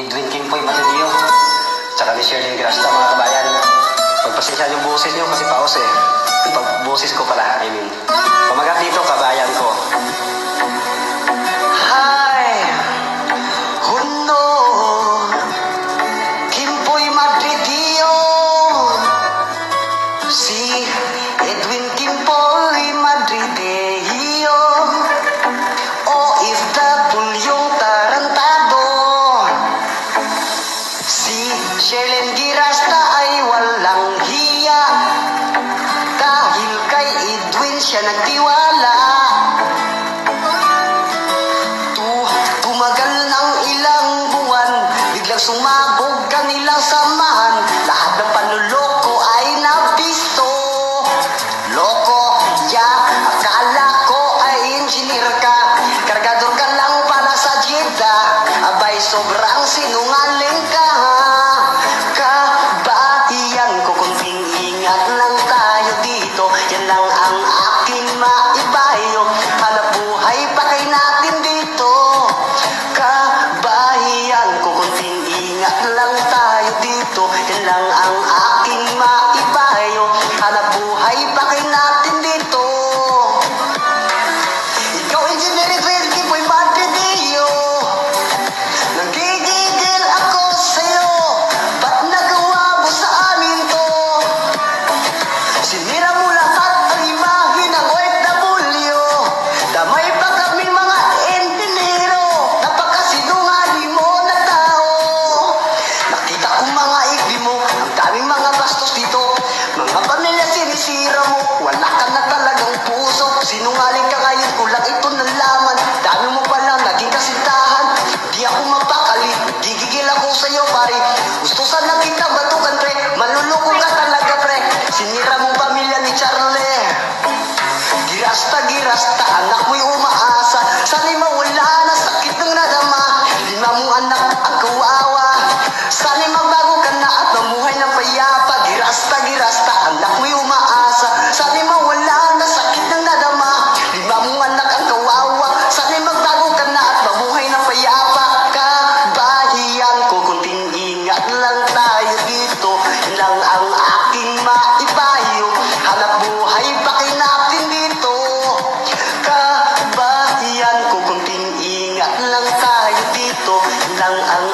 Edwin Kimpoy Matidio, tsaka ni Sherlyn Grasta, mga kabayan. Pagpasensya yung boses nyo kasi paos eh. Boses ko pala, I mean. Pamagat dito, kabayan ko. Hi, Huno, Kimpoy Matidio, si Edwin Kimpoy Matidio, OFW tarantado, si Sherlyn Grasta ay walang hiya, dahil kay Edwin siya nagtiwala. Tumagal ng ilang buwan, biglang sumabog kanilang samahan. Lahat ng panluloko ay nabisto. Loko, akala ko ay engineer ka, kargador ka lang para sa Jeddah. Abay, sobrang sinungaling ka. Kabahiyan ko, kunting ingat lang tayo dito. Yan lang ang aking maipayo. Hanap buhay pa kay natin dito. Kabahiyan ko, kunting ingat lang tayo dito. Yan lang ang aking maipayo. Hanap buhay pa kay natin dito. Ikaw, engineer Edwin Kimpoy Matidio, nagigigil ako sa'yo. Ba't nagawa mo sa amin to? Sinira mo lahat ang imahe ng OFW. Damay pa kami mga entinero. Napakasinungaling mo na tao. Nakita ko mga ikli mo, ang daming mga bastos dito. Mga pamilya sinisira mo, wala ka na talagang puso. Sinungaling ka ngayon, kulang ito nalaman. Dami mo palang naging kasintahan. Di ako mapakali, gigigil ako sa'yo pare. Gusto sana kita batukan pre, maluloko ka talaga pre. Sinira mong pamilya ni Charlie. Girasta, anak mo'y umaasa. Sana'y mawala na sakit ng nadama. 5 mong anak ang kawawa. Sana'y magbago ka na at mamuhay ng payapa. Girasta, anak mo'y umaasa. Sana'y mawala na sakit ng nadama. 5 mong anak ang kawawa. Sana'y magbago ka na at mamuhay ng payapa. Kabahiyan ko, kunting ingat lang tayo dito. Yan lang ang aking maipayo. Hanap buhay pa kay natin dito. Kabahiyan ko, kunting ingat lang tayo dito. Yan lang ang